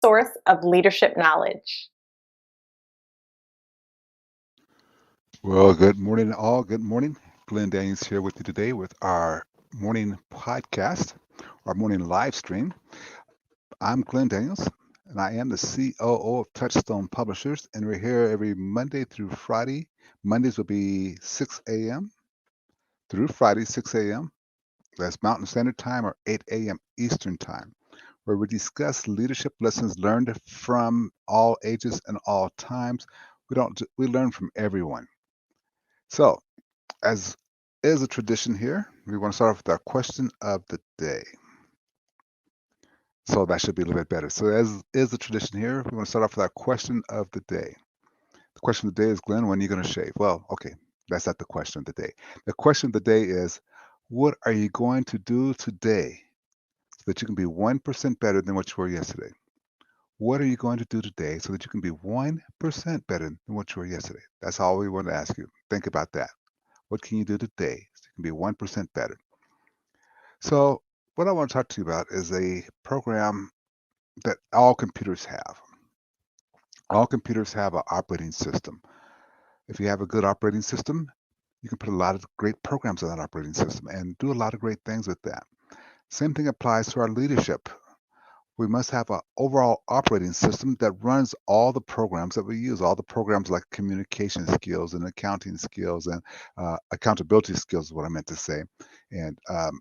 source of leadership knowledge. Well, good morning, all. Good morning. Glenn Daniels here with you today with our morning podcast, our morning live stream. I'm Glenn Daniels, and I am the COO of Touchstone Publishers, and we're here every Monday through Friday. Mondays will be 6 a.m. through Friday, 6 a.m. That's Mountain Standard Time or 8 a.m. Eastern Time, where we discuss leadership lessons learned from all ages and all times. We learn from everyone. So, as is a tradition here, we want to start off with our question of the day. So that should be a little bit better. So as is the tradition here, we want to start off with our question of the day. The question of the day is, Glenn, when are you going to shave? Well, okay, that's not the question of the day. The question of the day is, what are you going to do today so that you can be 1% better than what you were yesterday? What are you going to do today so that you can be 1% better than what you were yesterday? That's all we want to ask you. Think about that. What can you do today so you can be 1% better? So, what I want to talk to you about is a program that all computers have. All computers have an operating system. If you have a good operating system, you can put a lot of great programs on that operating system and do a lot of great things with that. Same thing applies to our leadership. We must have an overall operating system that runs all the programs that we use, all the programs like communication skills and accounting skills and accountability skills is what I meant to say, and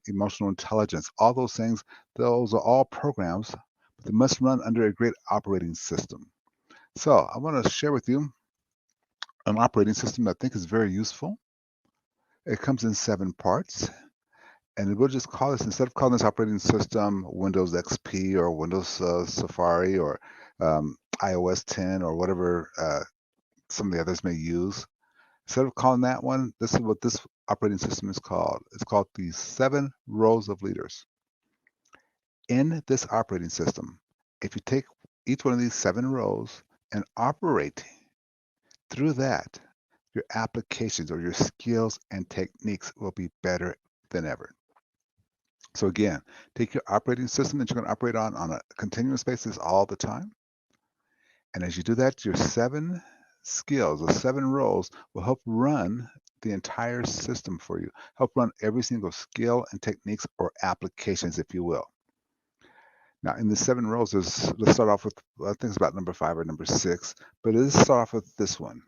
emotional intelligence, all those things, those are all programs, but they must run under a great operating system. So I want to share with you an operating system that I think is very useful. It comes in 7 parts. And we'll just call this, instead of calling this operating system Windows XP or Windows Safari or iOS 10 or whatever some of the others may use, instead of calling that one, this is what this operating system is called. It's called the 7 rows of leaders. In this operating system, if you take each one of these 7 rows and operate through that, your applications or your skills and techniques will be better than ever. So again, take your operating system that you're going to operate on a continuous basis all the time. And as you do that, your 7 skills or 7 roles will help run the entire system for you, help run every single skill and techniques or applications, if you will. Now, in the 7 roles, let's start off with, I think it's about number 5 or number 6, but let's start off with this one.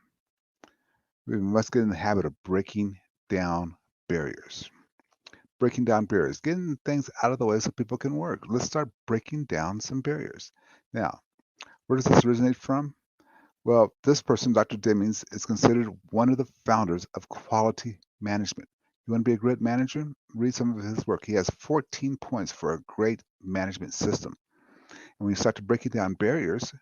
We must get in the habit of breaking down barriers. Breaking down barriers, getting things out of the way so people can work. Let's start breaking down some barriers. Now, where does this originate from? Well, this person, Dr. Demings, is considered one of the founders of quality management. You want to be a great manager? Read some of his work. He has 14 points for a great management system. And when you start to break it down barriers,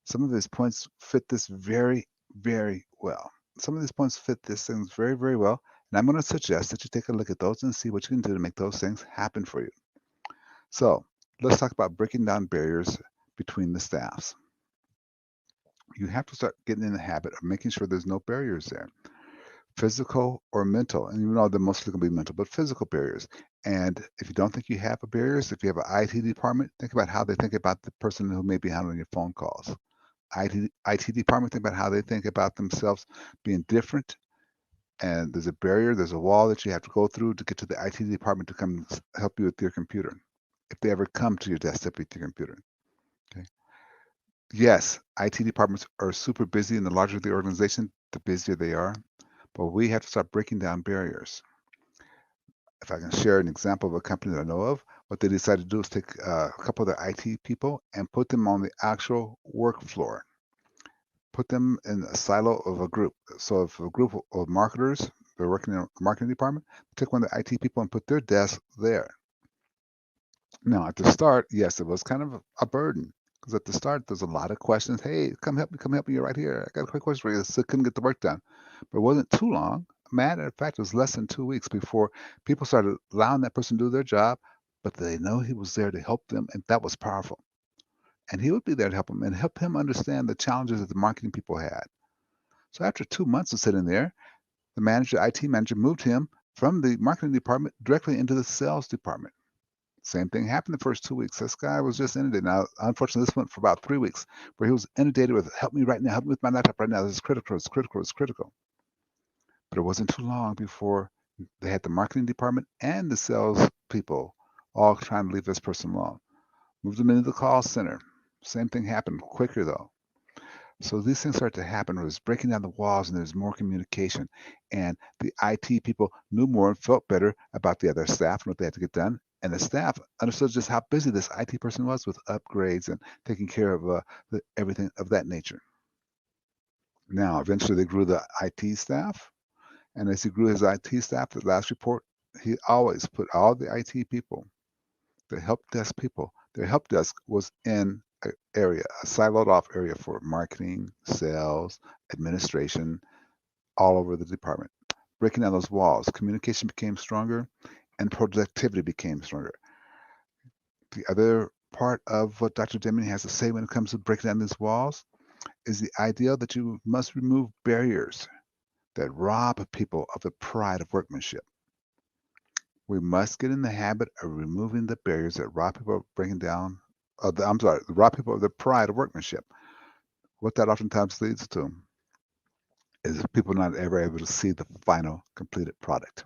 some of his points fit this very, very well. Some of these points fit this things very, very well. And I'm going to suggest that you take a look at those and see what you can do to make those things happen for you. So let's talk about breaking down barriers between the staffs. You have to start getting in the habit of making sure there's no barriers there, physical or mental. And you know they're mostly going to be mental, but physical barriers. And if you don't think you have barriers, if you have an IT department, think about how they think about the person who may be handling your phone calls. IT department, think about how they think about themselves being different. And there's a barrier, there's a wall that you have to go through to get to the IT department to come help you with your computer, if they ever come to your desktop with your computer. Okay. Yes, IT departments are super busy, and the larger the organization, the busier they are. But we have to start breaking down barriers. If I can share an example of a company that I know of, what they decided to do is take a couple of their IT people and put them on the actual work floor. Put them in a silo of a group. So if a group of marketers, they're working in a marketing department, take one of the IT people and put their desk there. Now, at the start, yes, it was kind of a burden because at the start, there's a lot of questions. Hey, come help me. You're right here. I got a quick question for you. Still couldn't get the work done. But it wasn't too long. Matter of fact, it was less than 2 weeks before people started allowing that person to do their job, but they know he was there to help them, and that was powerful. And he would be there to help them and help him understand the challenges that the marketing people had. So after 2 months of sitting there, the manager, IT manager, moved him from the marketing department directly into the sales department. Same thing happened the first 2 weeks. This guy was just inundated. Now, unfortunately, this went for about 3 weeks, where he was inundated with, help me right now, help me with my laptop right now. This is critical, it's critical, it's critical. But it wasn't too long before they had the marketing department and the sales people all trying to leave this person alone. Moved them into the call center. Same thing happened quicker though. So these things start to happen. It was breaking down the walls and there's more communication. And the IT people knew more and felt better about the other staff and what they had to get done. And the staff understood just how busy this IT person was with upgrades and taking care of everything of that nature. Now, eventually they grew the IT staff. And as he grew his IT staff, the last report, he always put all the IT people, the help desk people, their help desk was in an area, a siloed off area for marketing, sales, administration, all over the department. Breaking down those walls, communication became stronger and productivity became stronger. The other part of what Dr. Deming has to say when it comes to breaking down these walls is the idea that you must remove barriers that rob people of the pride of workmanship. We must get in the habit of removing the barriers that rob people of bringing down, rob people of the pride of workmanship. What that oftentimes leads to is people not ever able to see the final completed product.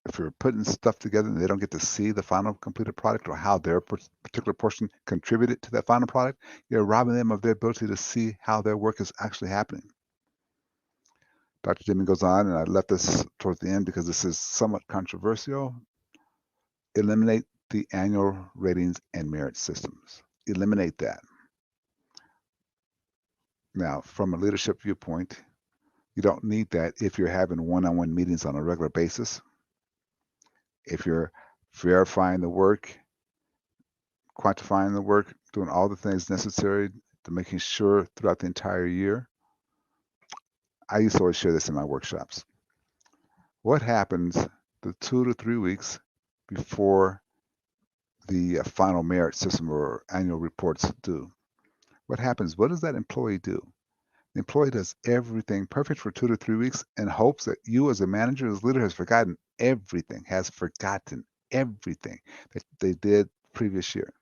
If you're putting stuff together and they don't get to see the final completed product or how their particular portion contributed to that final product, you're robbing them of their ability to see how their work is actually happening. Dr. Deming goes on, and I left this towards the end because this is somewhat controversial. Eliminate the annual ratings and merit systems. Eliminate that. Now, from a leadership viewpoint, you don't need that if you're having one-on-one meetings on a regular basis. If you're verifying the work, quantifying the work, doing all the things necessary to making sure throughout the entire year. I used to always share this in my workshops. What happens the 2 to 3 weeks before the final merit system or annual reports due? What happens? What does that employee do? The employee does everything perfect for 2 to 3 weeks and hopes that you as a manager, as leader, has forgotten everything that they did previous year.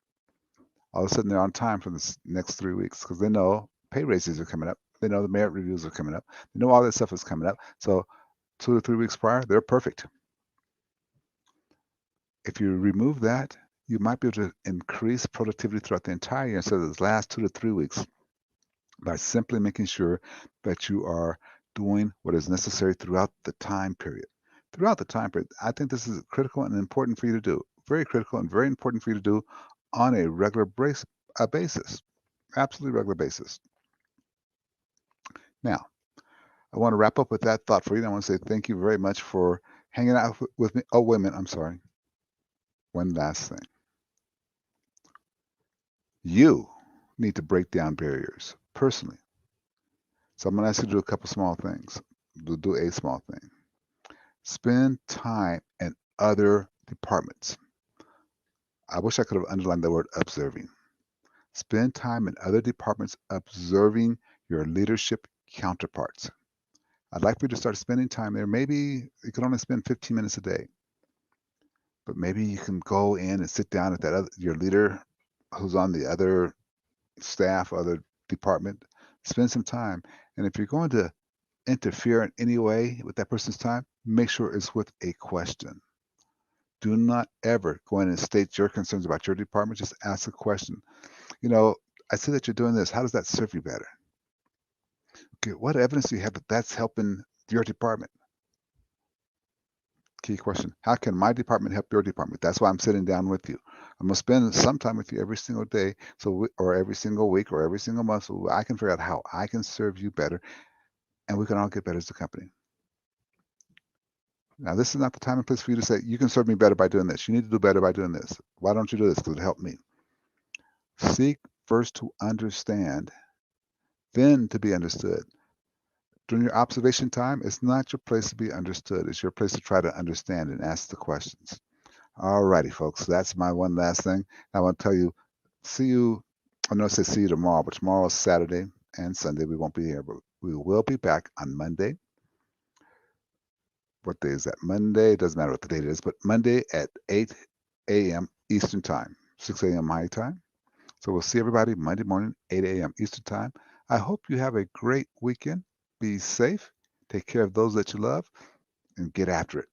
All of a sudden they're on time for the next 3 weeks because they know pay raises are coming up. They know the merit reviews are coming up. They know all that stuff is coming up. So 2 to 3 weeks prior, they're perfect. If you remove that, you might be able to increase productivity throughout the entire year instead of those last 2 to 3 weeks by simply making sure that you are doing what is necessary throughout the time period. Throughout the time period, I think this is critical and important for you to do. Very critical and very important for you to do on a regular basis. Absolutely regular basis. Now, I want to wrap up with that thought for you. And I want to say thank you very much for hanging out with me. Oh, wait a minute. I'm sorry. One last thing. You need to break down barriers personally. So I'm going to ask you to do a couple small things. Do a small thing. Spend time in other departments. I wish I could have underlined the word observing. Spend time in other departments observing your leadership counterparts. I'd like for you to start spending time there. Maybe you can only spend 15 minutes a day, but maybe you can go in and sit down at your leader who's on the other staff, other department, spend some time. And if you're going to interfere in any way with that person's time, make sure it's with a question. Do not ever go in and state your concerns about your department. Just ask a question. I see that you're doing this. How does that serve you better? Okay, what evidence do you have that that's helping your department? Key question. How can my department help your department? That's why I'm sitting down with you. I'm going to spend some time with you every single day, or every single week, or every single month, so I can figure out how I can serve you better, and we can all get better as a company. Now, this is not the time and place for you to say, you can serve me better by doing this. You need to do better by doing this. Why don't you do this? Because it'll help me. Seek first to understand, then to be understood. During your observation time, it's not your place to be understood. It's your place to try to understand and ask the questions. All righty, folks. That's my one last thing. I want to tell you, see you tomorrow, but tomorrow is Saturday and Sunday. We won't be here, but we will be back on Monday. What day is that? Monday. It doesn't matter what the date is, but Monday at 8 a.m. Eastern Time, 6 a.m. my time. So we'll see everybody Monday morning, 8 a.m. Eastern Time. I hope you have a great weekend. Be safe. Take care of those that you love and get after it.